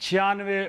96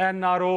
NRO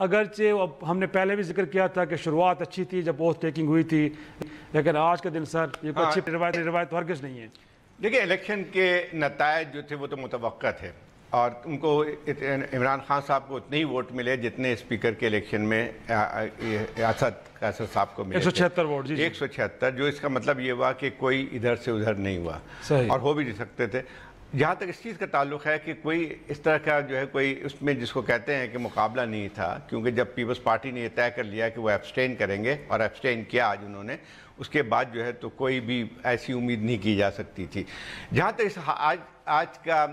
اگرچہ ہم نے پہلے بھی ذکر کیا تھا کہ شروعات اچھی تھی جب اوتھ ٹیکنگ ہوئی تھی، لیکن آج کے دن سر یہ کوئی اچھی روایت تو ہرگز نہیں ہے۔ دیکھیں الیکشن کے نتائج جو تھے وہ تو متوقع تھے، اور ان کو عمران خان صاحب کو اتنے ہی ووٹ ملے جتنے اسپیکر کے الیکشن میں اسد صاحب کو ملے، 176 ووٹ، 176، جو اس کا مطلب یہ ہوا کہ کوئی ادھر سے ادھر نہیں ہوا، اور ہو بھی نہیں سکتے تھے۔ جہاں تک اس چیز کا تعلق ہے کہ کوئی اس طرح کا جو ہے کوئی اس میں جس کو کہتے ہیں کہ مقابلہ نہیں تھا، کیونکہ جب پیپلز پارٹی نے یہ طے کر لیا کہ وہ ایبسٹین کریں گے، اور ایبسٹین کیا آج انہوں نے، اس کے بعد جو ہے تو کوئی بھی ایسی امید نہیں کی جا سکتی تھی۔ جہاں تک آج کا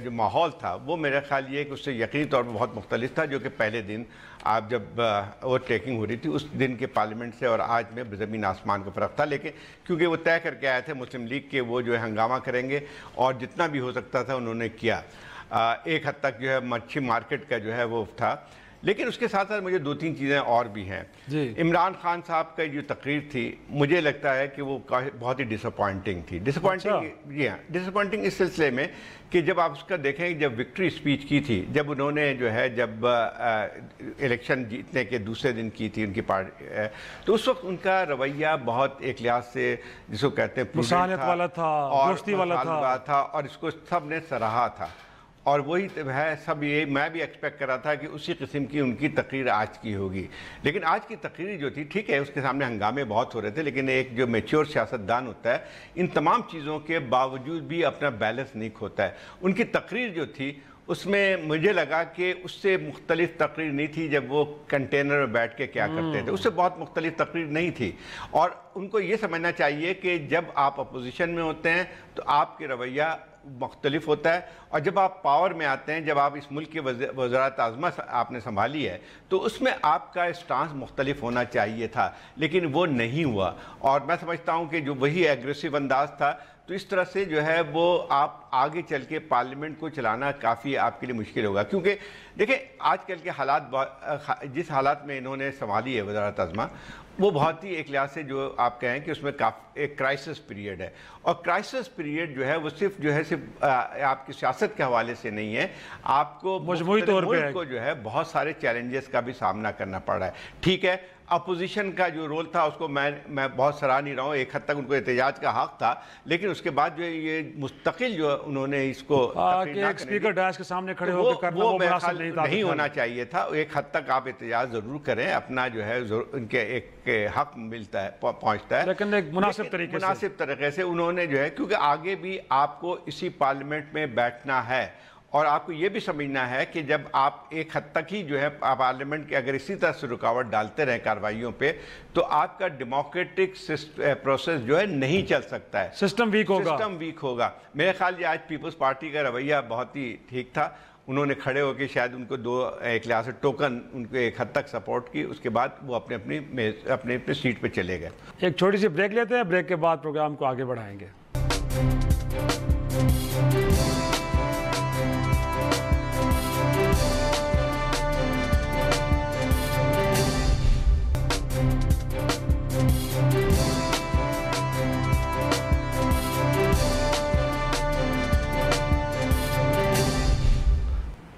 جو ماحول تھا وہ میرا خیال یہ ہے کہ اس سے یقینی طور پر بہت مختلف تھا، جو کہ پہلے دن آپ جب ووٹ ٹیکنگ ہو رہی تھی اس دن کے پارلیمنٹ سے اور آج میں زمین آسمان کا فرق تھا، لیکن کیونکہ وہ طے کر کے آئے تھے مسلم لیگ کے وہ جو ہے ہنگامہ کریں گے، اور جتنا بھی ہو سکتا تھا انہوں نے کیا۔ ایک حد تک جو ہے مچھی مارکیٹ کا جو ہے وہ تھا، لیکن اس کے ساتھ ساتھ مجھے 2-3 چیزیں اور بھی ہیں۔ عمران خان صاحب کا جو تقریر تھی مجھے لگتا ہے کہ وہ بہت ہی ڈس اپوائنٹنگ تھی۔ ڈساپوائنٹنگ اس سلسلے میں کہ جب آپ اس کا دیکھیں جب وکٹری اسپیچ کی تھی، جب انہوں نے جو ہے جب الیکشن جیتنے کے دوسرے دن کی تھی ان کی پارٹی، تو اس وقت ان کا رویہ بہت ایک لحاظ سے جس کو کہتے ہیں مسالت والا تھا، دوستی والا تھا، اور اس کو سب نے سراہا تھا، اور وہی ہے سب یہ میں بھی ایکسپیکٹ کر رہا تھا کہ اسی قسم کی ان کی تقریر آج کی ہوگی۔ لیکن آج کی تقریر جو تھی ٹھیک ہے، اس کے سامنے ہنگامے بہت ہو رہے تھے، لیکن ایک جو میچور سیاستدان ہوتا ہے ان تمام چیزوں کے باوجود بھی اپنا بیلنس نہیں کھوتا ہے۔ ان کی تقریر جو تھی اس میں مجھے لگا کہ اس سے مختلف تقریر نہیں تھی جب وہ کنٹینر میں بیٹھ کے کیا کرتے تھے، اس سے بہت مختلف تقریر نہیں تھی۔ اور ان کو یہ سمجھنا چاہیے کہ جب آپ اپوزیشن میں ہوتے ہیں تو آپ کے رویہ مختلف ہوتا ہے، اور جب آپ پاور میں آتے ہیں، جب آپ اس ملک کے وزارت اعظم آپ نے سنبھالی ہے، تو اس میں آپ کا اسٹانس مختلف ہونا چاہیے تھا، لیکن وہ نہیں ہوا۔ اور میں سمجھتا ہوں کہ جو وہی ایگریسو انداز تھا، تو اس طرح سے جو ہے وہ آپ آگے چل کے پارلیمنٹ کو چلانا کافی آپ کے لیے مشکل ہوگا، کیونکہ دیکھیں آج کل کے حالات جس حالات میں انہوں نے سنبھالی ہے وزارت اعظم، وہ بہت ہی ایک لحاظ سے جو آپ کہیں کہ اس میں ایک کرائسس پیریڈ ہے، اور کرائسس پیریڈ جو ہے وہ صرف آپ کی سیاست کے حوالے سے نہیں ہے، آپ کو مجموعی طور پہ ملک کو جو ہے بہت سارے چیلنجز کا بھی سامنا کرنا پڑ رہا ہے۔ ٹھیک ہے، اپوزیشن کا جو رول تھا اس کو میں بہت سراہ نہیں رہا ہوں، ایک حد تک ان کو احتجاج کا حق تھا، لیکن اس کے بعد جو یہ مستقل جو انہوں نے اس کو اسپیکر ڈائس کے سامنے کھڑے ہو کے کرنا وہ مناسب نہیں ہونا چاہیے تھا۔ ایک حد تک آپ احتجاج ضرور کریں، اپنا جو ہے ان کے ایک حق ملتا ہے، پہنچتا ہے، لیکن ایک مناسب طریقے سے انہوں نے جو ہے، کیونکہ آگے بھی آپ کو اسی پارلیمنٹ میں بیٹھنا ہے، اور آپ کو یہ بھی سمجھنا ہے کہ جب آپ ایک حد تک ہی جو ہے پارلیمنٹ کے اگر اسی طرح سے رکاوٹ ڈالتے رہیں کارروائیوں پہ، تو آپ کا ڈیموکریٹک پروسیس جو ہے نہیں چل سکتا ہے، سسٹم ویک ہوگا۔ میرے خیال یہ آج پیپلز پارٹی کا رویہ بہت ہی ٹھیک تھا، انہوں نے کھڑے ہو کے شاید ان کو ایک لحاظ سے ٹوکن ان کو ایک حد تک سپورٹ کی، اس کے بعد وہ اپنے سیٹ پہ چلے گئے۔ ایک چھوٹی سی بریک لیتے ہیں، بریک کے بعد پروگرام کو آگے بڑھائیں گے۔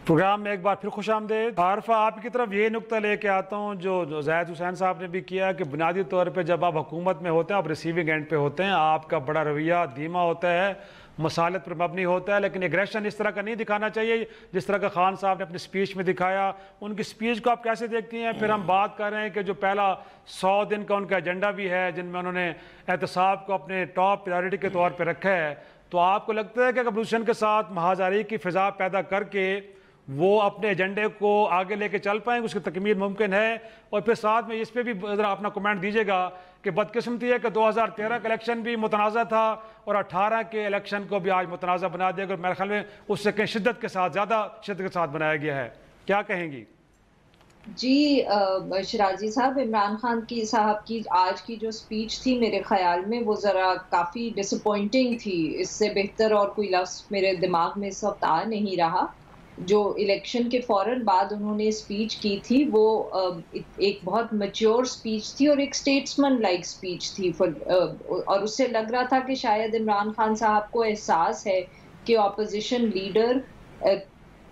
پروگرام میں ایک بار پھر خوش آمدید۔ عارفہ، آپ کی طرف یہ نقطہ لے کے آتا ہوں جو زاہد حسین صاحب نے بھی کیا کہ بنیادی طور پہ جب آپ حکومت میں ہوتے ہیں، آپ ریسیونگ اینڈ پہ ہوتے ہیں، آپ کا بڑا رویہ دھیما ہوتا ہے، مسالت پر مبنی ہوتا ہے، لیکن ایگریشن اس طرح کا نہیں دکھانا چاہیے جس طرح کا خان صاحب نے اپنی سپیچ میں دکھایا۔ ان کی سپیچ کو آپ کیسے دیکھتی ہیں؟ پھر ہم بات کر رہے ہیں کہ جو پہلا 100 دن کا ان کا ایجنڈا بھی ہے جن میں انہوں نے احتساب کو اپنے ٹاپ پرائیورٹی کے طور پہ رکھا ہے، تو آپ کو لگتا ہے کہ اپوزیشن کے ساتھ محاذ آرائی کی فضا پیدا کر کے وہ اپنے ایجنڈے کو آگے لے کے چل پائیں گے، اس کی تکمیل ممکن ہے؟ اور پھر ساتھ میں اس پہ بھی ذرا اپنا کمنٹ دیجیے گا کہ بدقسمتی ہے کہ 2013 کا الیکشن بھی متنازع تھا اور 18 کے الیکشن کو بھی آج متنازع بنا دیا گیا، میرے خیال میں اس سے کہیں شدت کے ساتھ، زیادہ شدت کے ساتھ بنایا گیا ہے۔ کیا کہیں گی؟ جی شرازی صاحب، عمران خان صاحب کی آج کی جو سپیچ تھی میرے خیال میں وہ ذرا کافی ڈس اپوائنٹنگ تھی، اس سے بہتر اور کوئی لفظ میرے دماغ میں اس وقت آ نہیں رہا۔ جو الیکشن کے فوراً بعد انہوں نے سپیچ کی تھی وہ ایک بہت میچور سپیچ تھی اور ایک اسٹیٹسمن لائک سپیچ تھی، اور اس سے لگ رہا تھا کہ شاید عمران خان صاحب کو احساس ہے کہ اپوزیشن لیڈر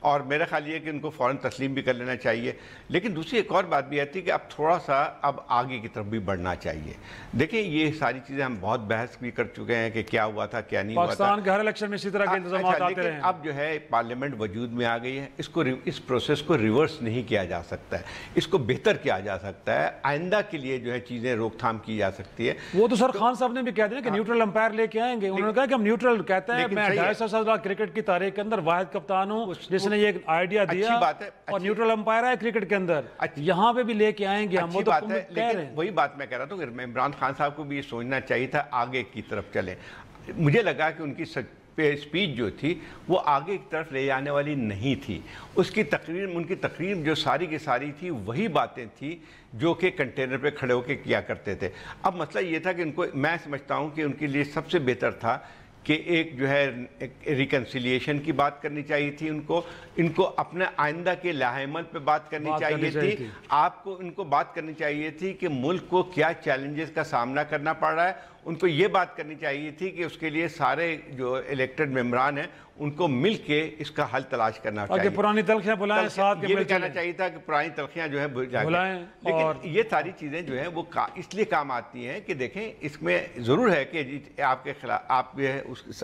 اور میرا خیال یہ ہے کہ ان کو فوراً تسلیم بھی کر لینا چاہیے. لیکن دوسری ایک اور بات بھی آتی ہے کہ اب تھوڑا سا اب آگے کی طرف بھی بڑھنا چاہیے. دیکھیں یہ ساری چیزیں ہم بہت بحث بھی کر چکے ہیں کہ کیا ہوا تھا کیا نہیں ہوا تھا. پاکستان کے ہر الیکشن میں اسی طرح کے الزامات آتے رہے ہیں. اب جو ہے پارلیمنٹ وجود میں آ گئی ہے, اس پروسیس کو ریورس نہیں کیا جا سکتا ہے, اس کو بہتر کیا جا سکتا ہے. آئندہ کے لیے جو ہے چیزیں روک تھام کی جا سکتی ہے. وہ تو سر خان صاحب نے بھی کہہ دیا کہ نیوٹرل امپائر لے کے آئیں گے. انہوں نے کہا کہ ہم نیوٹرل کہتے ہیں, میں 250 سال کرکٹ کی تاریخ کے اندر واحد کپتان ہوں جس نے یہ آئیڈیا دیا اور نیوٹرل امپائر ہے کرکٹ کے اندر, یہاں پہ بھی لے کے آئیں گے ہم. وہ تو کہہ رہے ہیں, وہی بات میں کہہ رہا تھا کہ عمران خان صاحب کو بھی یہ سوچنا چاہیے تھا آگے کی طرف چلیں. مجھے لگا کہ ان کی اسپیچ جو تھی وہ آگے کی طرف لے جانے والی نہیں تھی. ان کی تقریر جو ساری کی ساری تھی وہی باتیں تھیں جو کہ کنٹینر پہ کھڑے ہو کے کیا کرتے تھے. اب مسئلہ یہ تھا کہ ان کو, میں سمجھتا ہوں کہ ان کے لیے سب سے بہتر تھا کہ ایک جو ہے ریکنسیلیشن کی بات کرنی چاہیے تھی. ان کو اپنے آئندہ کے لاہ عمل پہ بات کرنی چاہیے تھی. آپ کو ان کو بات کرنی چاہیے تھی کہ ملک کو کیا چیلنجز کا سامنا کرنا پڑ رہا ہے. ان کو یہ بات کرنی چاہیے تھی کہ اس کے لیے سارے جو الیکٹڈ ممبران ہیں ان کو مل کے اس کا حل تلاش کرنا چاہیے. پرانی تلخیاں بلائیں, ساتھ یہ بھی کہنا چاہیے تھا کہ پرانی تلخیاں جو ہے بلائیں. لیکن یہ ساری چیزیں جو ہیں وہ اس لیے کام آتی ہیں کہ دیکھیں اس میں ضرور ہے کہ آپ کے خلاف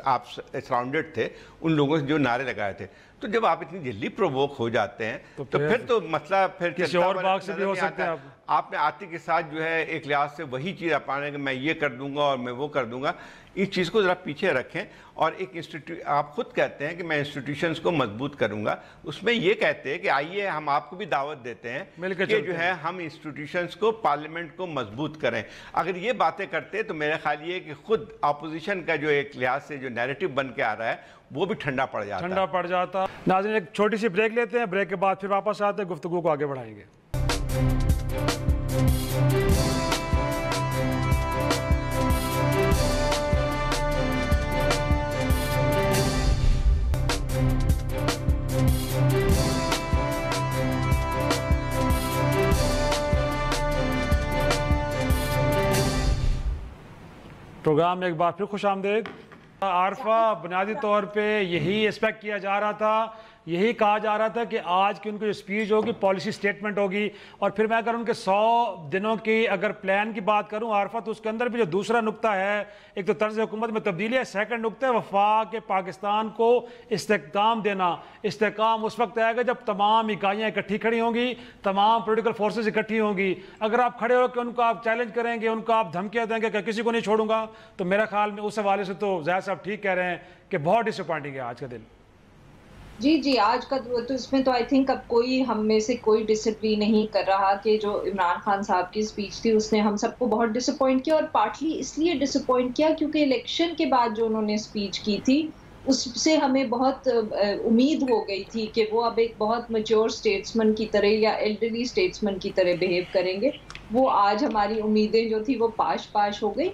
آپ سراؤنڈڈ تھے ان لوگوں سے جو نعرے لگائے تھے. تو جب آپ اتنی جلدی پرووک ہو جاتے ہیں تو پھر تو مسئلہ پھر کسی اور باغ سے بھی ہو سکتا ہے. آپ نے آتی کے ساتھ جو ہے ایک لحاظ سے وہی چیز اپنانے کہ میں یہ کر دوں گا اور میں وہ کر دوں گا. اس چیز کو ذرا پیچھے رکھیں اور ایک آپ خود کہتے ہیں کہ میں انسٹیٹیوشنز کو مضبوط کروں گا. اس میں یہ کہتے ہیں کہ آئیے ہم آپ کو بھی دعوت دیتے ہیں کہ جو ہے ہم انسٹیٹیوشنز کو, پارلیمنٹ کو مضبوط کریں. اگر یہ باتیں کرتے تو میرا خیال یہ کہ خود اپوزیشن کا جو ایک لحاظ سے جو نیریٹو بن کے آ رہا ہے وہ بھی ٹھنڈا پڑ جاتا. ناظرین ایک چھوٹی سی بریک لیتے ہیں, بریک کے بعد پھر واپس آتے ہیں, گفتگو کو آگے بڑھائیں گے. پروگرام میں ایک بار پھر خوش آمدید. عارفہ, بنیادی طور پہ یہی ایکسپیکٹ کیا جا رہا تھا, یہی کہا جا رہا تھا کہ آج کی ان کی جو اسپیچ ہوگی پالیسی سٹیٹمنٹ ہوگی. اور پھر میں اگر ان کے 100 دنوں کی اگر پلان کی بات کروں عارفہ, تو اس کے اندر بھی جو دوسرا نقطہ ہے, ایک تو طرز حکومت میں تبدیلی ہے, سیکنڈ نقطہ ہے وفاق پاکستان کو استحکام دینا. استحکام اس وقت آئے گا جب تمام اکائیاں اکٹھی کھڑی ہوں گی, تمام پولیٹیکل فورسز اکٹھی ہوں گی. اگر آپ کھڑے ہو کہ ان کو آپ چیلنج کریں گے, ان کو آپ دھمکیاں دیں گے کہ کسی کو نہیں چھوڑوں گا, تو میرا خیال میں اس حوالے سے تو زاہد صاحب ٹھیک کہہ رہے ہیں کہ بہت ڈس اپوائنٹنگ ہے آج کا دن. جی آج کا تو اس میں تو آئی تھنک اب کوئی ہم میں سے کوئی ڈس اگری نہیں کر رہا کہ جو عمران خان صاحب کی اسپیچ تھی اس نے ہم سب کو بہت ڈس اپوائنٹ کیا. اور پارٹلی اس لیے ڈس اپوائنٹ کیا کیونکہ الیکشن کے بعد جو انہوں نے اسپیچ کی تھی اس سے ہمیں بہت امید ہو گئی تھی کہ وہ اب ایک بہت میچور اسٹیٹسمن کی طرح یا ایلڈرلی اسٹیٹسمن کی طرح بہیو کریں گے. وہ آج ہماری امیدیں جو تھی وہ پاش ہو گئی.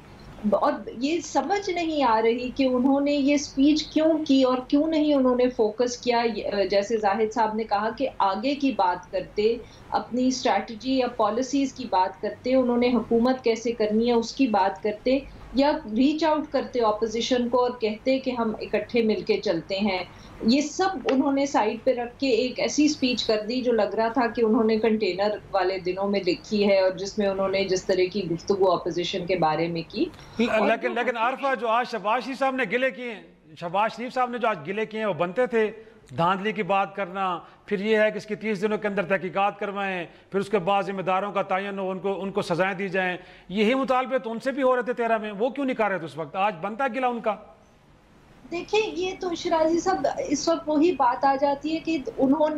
اور یہ سمجھ نہیں آ رہی کہ انہوں نے یہ اسپیچ کیوں کی اور کیوں نہیں انہوں نے فوکس کیا. جیسے زاہد صاحب نے کہا کہ آگے کی بات کرتے, اپنی اسٹریٹجی یا پالیسیز کی بات کرتے, انہوں نے حکومت کیسے کرنی ہے اس کی بات کرتے, یا ریچ آؤٹ کرتے اپوزیشن کو اور کہتے کہ ہم اکٹھے مل کے چلتے ہیں. یہ سب انہوں نے سائڈ پہ رکھ کے ایک ایسی اسپیچ کر دی جو لگ رہا تھا کہ انہوں نے کنٹینر والے دنوں میں لکھی ہے, اور جس میں انہوں نے جس طرح کی گفتگو اپوزیشن کے بارے میں کی. لیکن عارفہ جو آج شہباز شریف صاحب نے گلے کیے ہیں, شہباز شریف صاحب نے جو آج گلے کیے ہیں وہ بنتے تھے. دھاندلی کی بات کرنا, پھر یہ ہے کہ اس کی 30 دنوں کے اندر تحقیقات کروائیں, پھر اس کے بعد ذمہ داروں کا تعین ہو, ان کو سزائیں دی جائیں. یہی مطالبے تو ان سے بھی ہو رہے تھے 13 میں, وہ کیوں نہیں کر رہے تھے اس وقت؟ آج بنتا گلا ان کا. دیکھیں یہ تو شرازی صاحب اس وقت وہی بات آ جاتی ہے کہ انہوں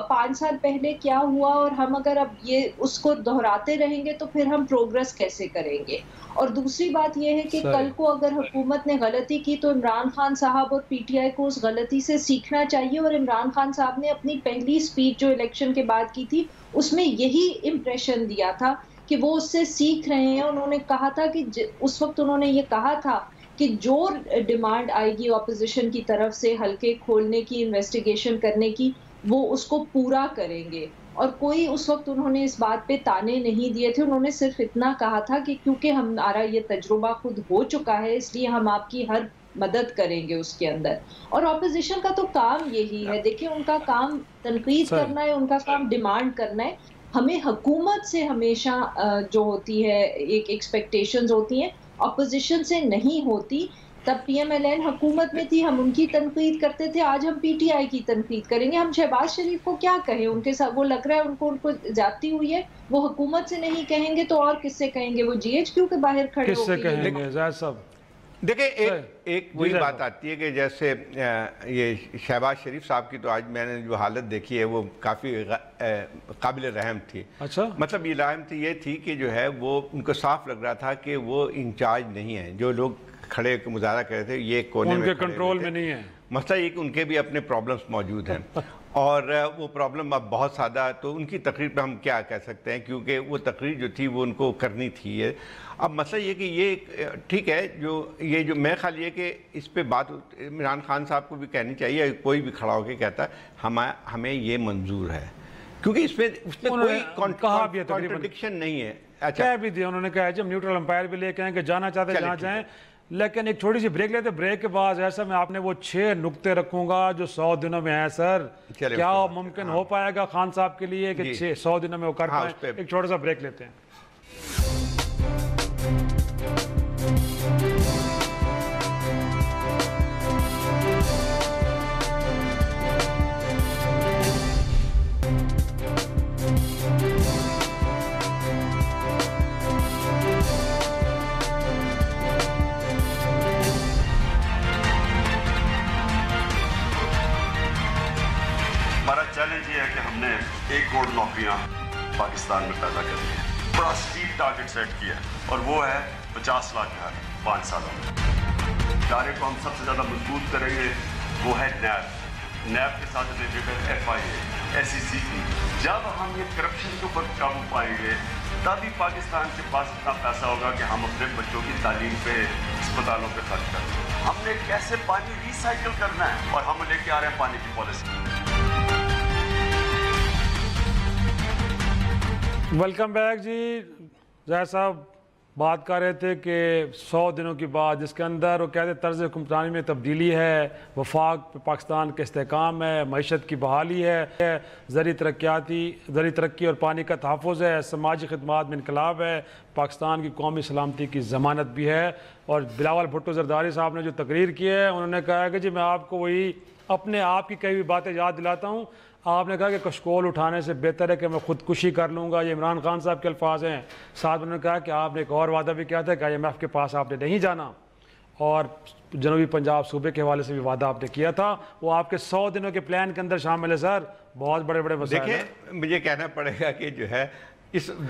5 سال پہلے کیا ہوا, اور ہم اگر اب یہ اس کو دہراتے رہیں گے تو پھر ہم پروگرس کیسے کریں گے. اور دوسری بات یہ ہے کہ کل کو اگر حکومت نے غلطی کی تو عمران خان صاحب اور پی ٹی آئی کو اس غلطی سے سیکھنا چاہیے. اور عمران خان صاحب نے اپنی پہلی اسپیچ جو الیکشن کے بعد کی تھی اس میں یہی امپریشن دیا تھا کہ وہ اس سے سیکھ رہے ہیں. انہوں نے کہا تھا کہ اس وقت انہوں نے یہ کہا تھا کہ جو ڈیمانڈ آئے گی اپوزیشن کی طرف سے حلقے کھولنے کی, انویسٹیگیشن کرنے کی, وہ اس کو پورا کریں گے. اور کوئی اس وقت انہوں نے اس بات پہ تانے نہیں دیے تھے. انہوں نے صرف اتنا کہا تھا کہ کیونکہ ہمارا یہ تجربہ خود ہو چکا ہے اس لیے ہم آپ کی ہر مدد کریں گے اس کے اندر. اور اپوزیشن کا تو کام یہی ہے, دیکھیں ان کا کام تنقید کرنا ہے, ان کا کام ڈیمانڈ کرنا ہے. ہمیں حکومت سے ہمیشہ جو ہوتی ہے ایک ایکسپیکٹیشنز ہوتی ہیں, اپوزیشن سے نہیں ہوتی. تب پی ایم ایل این حکومت میں تھی, ہم ان کی تنقید کرتے تھے, آج ہم پی ٹی آئی کی تنقید کریں گے. ہم شہباز شریف کو کیا کہیں, ان کے ساتھ وہ لگ رہا ہے ان کو زیادتی ہوئی ہے, وہ حکومت سے نہیں کہیں گے تو اور کس سے کہیں گے, وہ جی ایچ کیو کے باہر کھڑے ہو کس سے کہیں گے زاہد صاحب. دیکھیں ایک وہی بات آتی ہے کہ جیسے یہ شہباز شریف صاحب کی تو آج میں نے جو حالت دیکھی ہے وہ کافی قابل رحم تھی. اچھا, مطلب یہ رحم تھی, یہ تھی کہ جو ہے وہ ان کو صاف لگ رہا تھا کہ وہ انچارج نہیں ہے. جو لوگ کھڑے مظاہرہ کر رہے تھے یہ کونے میں ان کے کنٹرول میں نہیں ہے. مسئلہ یہ کہ ان کے بھی اپنے پرابلمز موجود ہیں اور وہ پرابلم اب بہت زیادہ, تو ان کی تقریر پہ ہم کیا کہہ سکتے ہیں کیونکہ وہ تقریر جو تھی وہ ان کو کرنی تھی. اب مسئلہ یہ کہ یہ ٹھیک ہے, جو میں خیال یہ کہ اس پہ بات عمران خان صاحب کو بھی کہنی چاہیے, کوئی بھی کھڑا ہو کے کہتا ہے ہمیں یہ منظور ہے, کیونکہ اس میں کوئی کانٹرڈکشن نہیں ہے. کہہ بھی دیا انہوں نے, کہا جب نیوٹرل امپائر بھی لے کے آئیں کہ جانا چاہتے جہاں جائیں. لیکن ایک چھوٹی سی بریک لیتے, بریک کے بعد ایسا میں آپ نے وہ 6 نقطے رکھوں گا جو 100 دنوں میں ہیں سر, کیا ممکن ہو پائے گا خان صاحب کے لیے کہ 100 دنوں میں وہ کر پائیں؟ ایک چھوٹا سا بریک لیتے ہیں. ہمارا چیلنج یہ ہے کہ ہم نے 1 کروڑ نوکریاں پاکستان میں پیدا کر دی ہیں. بڑا اسٹیپ ٹارگٹ سیٹ کیا ہے اور وہ ہے 50 لاکھ گھر 5 سالوں میں. ادارے کو ہم سب سے زیادہ مضبوط کریں گے, وہ ہے نیب کے ساتھ ریلیٹڈ FIA, SEC کی. جب ہم یہ کرپشن کے اوپر قابو پائیں گے تبھی پاکستان کے پاس اتنا پیسہ ہوگا کہ ہم اپنے بچوں کی تعلیم پہ, اسپتالوں پہ خرچ کریں. ہم نے کیسے پانی ریسائیکل کرنا ہے اور ہم لے کے آ رہے ہیں پانی کی پالیسی. ویلکم بیک جی. زاہد صاحب بات کر رہے تھے کہ 100 دنوں کی بات جس کے اندر وہ کہتے طرز حکمرانی میں تبدیلی ہے, وفاق پاکستان کے استحکام ہے, معیشت کی بحالی ہے, زرعی ترقی اور پانی کا تحفظ ہے, سماجی خدمات میں انقلاب ہے, پاکستان کی قومی سلامتی کی ضمانت بھی ہے. اور بلاول بھٹو زرداری صاحب نے جو تقریر کی ہے انہوں نے کہا کہ جی میں آپ کو وہی اپنے آپ کی کئی بھی باتیں یاد دلاتا ہوں. آپ نے کہا کہ کشکول اٹھانے سے بہتر ہے کہ میں خودکشی کر لوں گا, یہ عمران خان صاحب کے الفاظ ہیں. ساتھ انہوں نے کہا کہ آپ نے ایک اور وعدہ بھی کیا تھا کہ IMF کے پاس آپ نے نہیں جانا, اور جنوبی پنجاب صوبے کے حوالے سے بھی وعدہ آپ نے کیا تھا, وہ آپ کے 100 دنوں کے پلان کے اندر شامل ہے. سر بہت بڑے بڑے مسائل ہیں. دیکھیں مجھے کہنا پڑے گا کہ جو ہے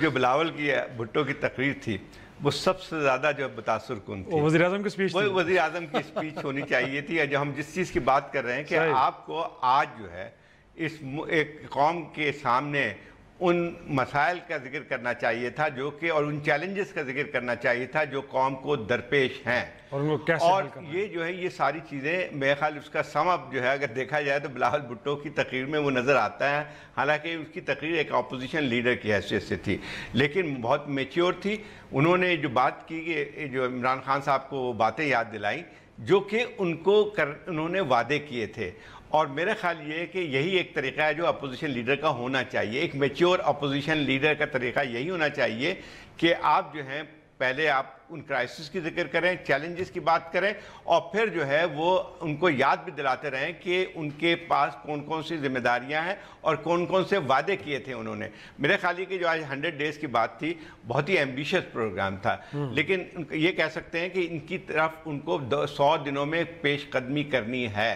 جو بلاول کی بھٹو کی تقریر تھی وہ سب سے زیادہ جو متاثر کن تھی. وزیر اعظم کی اسپیچ, وہ وزیر اعظم کی اسپیچ ہونی چاہیے تھی. جو ہم جس چیز کی بات کر رہے ہیں کہ آپ کو آج جو ہے اس ایک قوم کے سامنے ان مسائل کا ذکر کرنا چاہیے تھا جو کہ, اور ان چیلنجز کا ذکر کرنا چاہیے تھا جو قوم کو درپیش ہیں, اور یہ جو ہے یہ ساری چیزیں میرے خیال اس کا سم اپ جو ہے اگر دیکھا جائے تو بلاول بھٹو کی تقریر میں وہ نظر آتا ہے. حالانکہ اس کی تقریر ایک اپوزیشن لیڈر کی حیثیت سے تھی لیکن بہت میچیور تھی. انہوں نے جو بات کی کہ جو عمران خان صاحب کو وہ باتیں یاد دلائیں جو کہ انہوں نے وعدے کیے تھے, اور میرا خیال یہ ہے کہ یہی ایک طریقہ ہے جو اپوزیشن لیڈر کا ہونا چاہیے. ایک میچور اپوزیشن لیڈر کا طریقہ یہی ہونا چاہیے کہ آپ جو ہیں پہلے آپ ان کرائسس کی ذکر کریں, چیلنجز کی بات کریں, اور پھر جو ہے وہ ان کو یاد بھی دلاتے رہیں کہ ان کے پاس کون کون سی ذمہ داریاں ہیں اور کون کون سے وعدے کیے تھے انہوں نے. میرے خیال یہ کہ جو آج 100 ڈیز کی بات تھی بہت ہی ایمبیشس پروگرام تھا, لیکن یہ کہہ سکتے ہیں کہ ان کی طرف ان کو 100 دنوں میں پیش قدمی کرنی ہے.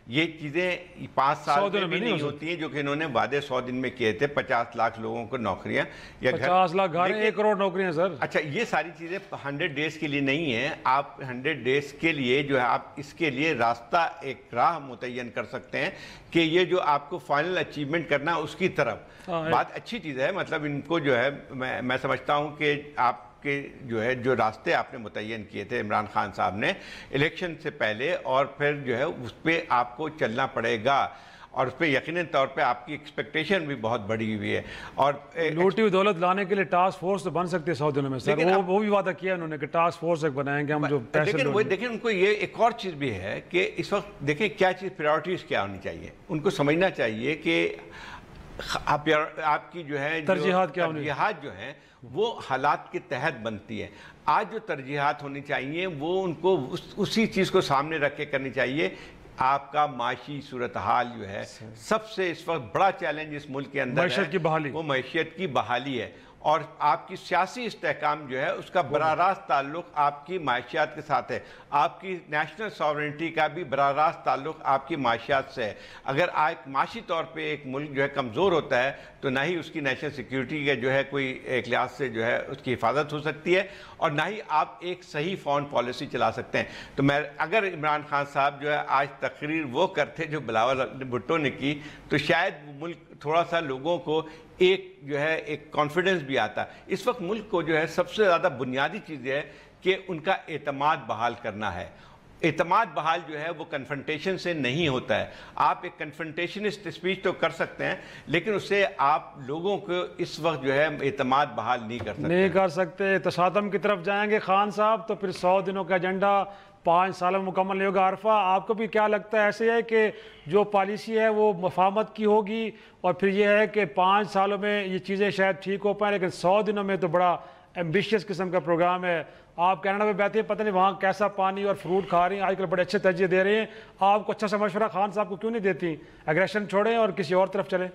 یہ چیزیں 5 سال میں بھی نہیں ہوتی ہیں جو کہ انہوں نے وعدے 100 دن میں کیے تھے. 50 لاکھ لوگوں کو نوکریاں, یا 50 لاکھ گھر, 1 کروڑ نوکریاں سر. اچھا یہ ساری چیزیں 100 ڈیز کے لیے نہیں ہیں. آپ 100 ڈیز کے لیے جو ہے آپ اس کے لیے راستہ, ایک راہ متعین کر سکتے ہیں کہ یہ جو آپ کو فائنل اچیومنٹ کرنا اس کی طرف بات اچھی چیز ہے. مطلب ان کو جو ہے میں سمجھتا ہوں کہ آپ کہ جو راستے آپ نے متعین کیے تھے عمران خان صاحب نے الیکشن سے پہلے, اور پھر جو ہے اس پہ آپ کو چلنا پڑے گا. اور اس پہ یقیناً طور پہ آپ کی ایکسپیکٹیشن بھی بہت بڑی ہوئی ہے. اور لوٹی ہوئی دولت لانے کے لیے ٹاسک فورس تو بن سکتی ہے 100 دنوں میں سر, وہ بھی وعدہ کیا انہوں نے کہ ٹاسک فورس ایک بنائیں گے ہم جو پیسے. لیکن وہ دیکھیں ان کو یہ ایک اور چیز بھی ہے کہ اس وقت دیکھیں کیا چیز پریورٹیز کیا ہونی چاہیے. ان کو سمجھنا چاہیے کہ آپ کی جو ہے ترجیحات کیا جو ہیں وہ حالات کے تحت بنتی ہے. آج جو ترجیحات ہونی چاہیے وہ ان کو اسی چیز کو سامنے رکھ کے کرنی چاہیے. آپ کا معاشی صورتحال جو ہے سب سے اس وقت بڑا چیلنج اس ملک کے اندر معیشت کی بحالی, وہ معیشت کی بحالی ہے. اور آپ کی سیاسی استحکام جو ہے اس کا براہ راست تعلق آپ کی معاشیات کے ساتھ ہے. آپ کی نیشنل ساورنٹی کا بھی براہ راست تعلق آپ کی معاشیات سے ہے. اگر معاشی طور پہ ایک ملک جو ہے کمزور ہوتا ہے تو نہ ہی اس کی نیشنل سیکیورٹی کا جو ہے کوئی ایک لحاظ سے جو ہے اس کی حفاظت ہو سکتی ہے, اور نہ ہی آپ ایک صحیح فارن پالیسی چلا سکتے ہیں. تو اگر عمران خان صاحب جو ہے آج تقریر وہ کرتے جو بلاول بھٹو نے کی تو شاید ملک تھوڑا سا لوگوں کو ایک جو ہے ایک کانفیڈنس بھی آتا. اس وقت ملک کو جو ہے سب سے زیادہ بنیادی چیز ہے کہ ان کا اعتماد بحال کرنا ہے. اعتماد بحال جو ہے وہ کنفرنٹیشن سے نہیں ہوتا ہے. آپ ایک کنفرنٹیشنسٹ اسپیچ تو کر سکتے ہیں لیکن اس سے آپ لوگوں کو اس وقت جو ہے اعتماد بحال نہیں کر سکتے. تصادم کی طرف جائیں گے خان صاحب تو پھر 100 دنوں کا ایجنڈا 5 سال میں مکمل نہیں ہوگا. عارفہ آپ کو بھی کیا لگتا ہے ایسے ہے کہ جو پالیسی ہے وہ مفاہمت کی ہوگی اور پھر یہ ہے کہ 5 سالوں میں یہ چیزیں شاید ٹھیک ہو پائیں لیکن 100 دنوں میں تو بڑا ایمبیشیس قسم کا پروگرام ہے. آپ کینیڈا میں بیٹھے ہیں, پتہ نہیں وہاں کیسا پانی اور فروٹ کھا رہی ہیں, آج کل بڑے اچھے ترجیح دے رہے ہیں. آپ کو اچھا سا مشورہ خان صاحب کو کیوں نہیں دیتی, ایگریشن چھوڑیں اور کسی اور طرف چلیں؟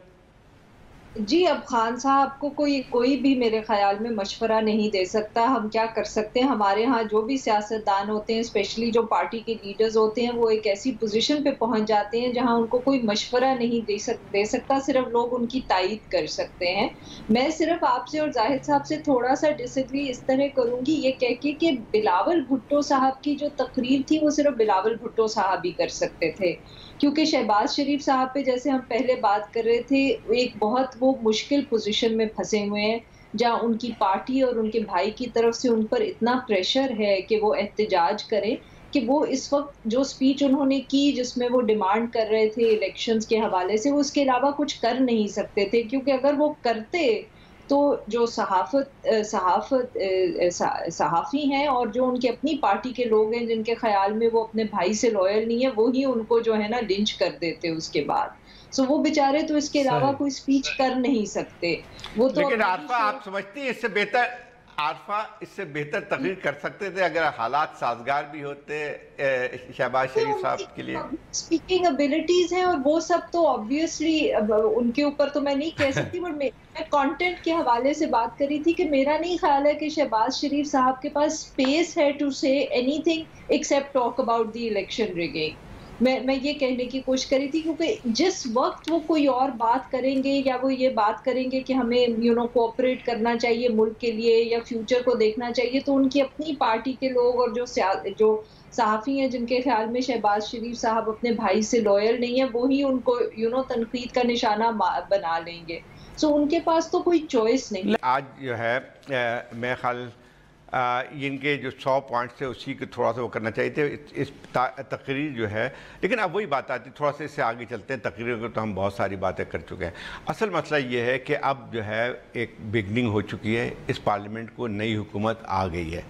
جی اب خان صاحب کو کوئی بھی میرے خیال میں مشورہ نہیں دے سکتا. ہم کیا کر سکتے ہیں, ہمارے ہاں جو بھی سیاستدان ہوتے ہیں اسپیشلی جو پارٹی کے لیڈرز ہوتے ہیں وہ ایک ایسی پوزیشن پہ پہنچ جاتے ہیں جہاں ان کو کوئی مشورہ نہیں دے سکتا, صرف لوگ ان کی تائید کر سکتے ہیں. میں صرف آپ سے اور زاہد صاحب سے تھوڑا سا ڈس ایگری اس طرح کروں گی یہ کہہ کے کہ بلاول بھٹو صاحب کی جو تقریر تھی وہ صرف بلاول بھٹو صاحب ہی کر سکتے تھے, کیونکہ شہباز شریف صاحب پہ جیسے ہم پہلے بات کر رہے تھے ایک بہت وہ مشکل پوزیشن میں پھنسے ہوئے ہیں جہاں ان کی پارٹی اور ان کے بھائی کی طرف سے ان پر اتنا پریشر ہے کہ وہ احتجاج کریں کہ وہ اس وقت جو سپیچ انہوں نے کی جس میں وہ ڈیمانڈ کر رہے تھے الیکشنز کے حوالے سے وہ اس کے علاوہ کچھ کر نہیں سکتے تھے, کیونکہ اگر وہ کرتے تو جو صحافی ہیں اور جو ان کے اپنی پارٹی کے لوگ ہیں جن کے خیال میں وہ اپنے بھائی سے لوئل نہیں ہے وہی ان کو جو ہے نا لنچ کر دیتے اس کے بعد. سو وہ بیچارے تو اس کے علاوہ کوئی سپیچ کر نہیں سکتے. وہ تو لیکن عارفہ آپ سمجھتی ہیں اس سے بہتر تقریر کر سکتے تھے اگر حالات سازگار بھی ہوتے شہباز شریف صاحب کے لیے. اسپیکنگ ابیلٹیز ہیں اور وہ سب تو آبویسلی ان کے اوپر تو میں نہیں کہہ سکتی, بٹ میں کانٹینٹ کے حوالے سے بات کری تھی کہ میرا نہیں خیال ہے کہ شہباز شریف صاحب کے پاس اسپیس ہے ٹو سے any thing accept talk about the election rigging. میں یہ کہنے کی کوشش کری تھی کیونکہ جس وقت وہ کوئی اور بات کریں گے یا وہ یہ بات کریں گے کہ ہمیں کوآپریٹ کرنا چاہیے ملک کے لیے یا فیوچر کو دیکھنا چاہیے, تو ان کی اپنی پارٹی کے لوگ اور جو صحافی ہیں جن کے خیال میں شہباز شریف صاحب اپنے بھائی سے لوئل نہیں ہے وہی ان کو تنقید کا نشانہ بنا لیں گے. سو ان کے پاس تو کوئی چوائس نہیں. آج جو ہے میں خیال ان کے جو 100 پوائنٹس تھے اسی کو تھوڑا سا وہ کرنا چاہیے تھے اس تقریر جو ہے. لیکن اب وہی بات آتی تھوڑا سا اس سے آگے چلتے ہیں. تقریر کو تو ہم بہت ساری باتیں کر چکے ہیں. اصل مسئلہ یہ ہے کہ اب جو ہے ایک بگننگ ہو چکی ہے, اس پارلیمنٹ کو نئی حکومت آ گئی ہے.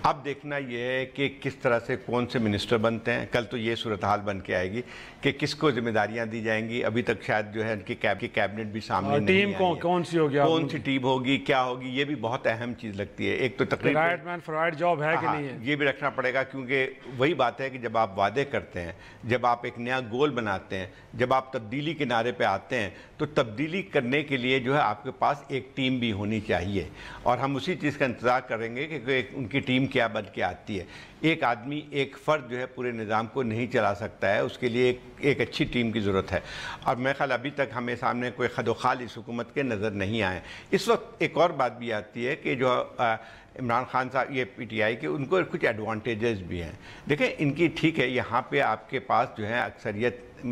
اب دیکھنا یہ ہے کہ کس طرح سے کون سے منسٹر بنتے ہیں. کل تو یہ صورتحال بن کے آئے گی کہ کس کو ذمہ داریاں دی جائیں گی. ابھی تک شاید جو ہے ان کی کیبنٹ بھی سامنے نہیں آئی ہے. کون سی ہوگی, کون سی ٹیم ہوگی, کیا ہوگی, یہ بھی بہت اہم چیز لگتی ہے. ایک تو تقریر جاب ہے کہ نہیں ہے یہ بھی رکھنا پڑے گا, کیونکہ وہی بات ہے کہ جب آپ وعدے کرتے ہیں, جب آپ ایک نیا گول بناتے ہیں, جب آپ تبدیلی کے نعرے پہ آتے ہیں تو تبدیلی کرنے کے لیے جو ہے آپ کے پاس ایک ٹیم بھی ہونی چاہیے. اور ہم اسی چیز کا انتظار کریں گے کہ ان کی ٹیم کیا بن کے آتی ہے. ایک آدمی ایک فرد جو ہے پورے نظام کو نہیں چلا سکتا ہے, اس کے لیے ایک اچھی ٹیم کی ضرورت ہے. اور میں خیال ابھی تک ہمیں سامنے کوئی خد و خال اس حکومت کے نظر نہیں آئے. اس وقت ایک اور بات بھی آتی ہے کہ جو عمران خان صاحب یہ پی ٹی آئی کے ان کو کچھ ایڈوانٹیجز بھی ہیں. دیکھیں ان کی ٹھیک ہے, یہاں پہ آپ کے پاس جو ہے اکثریت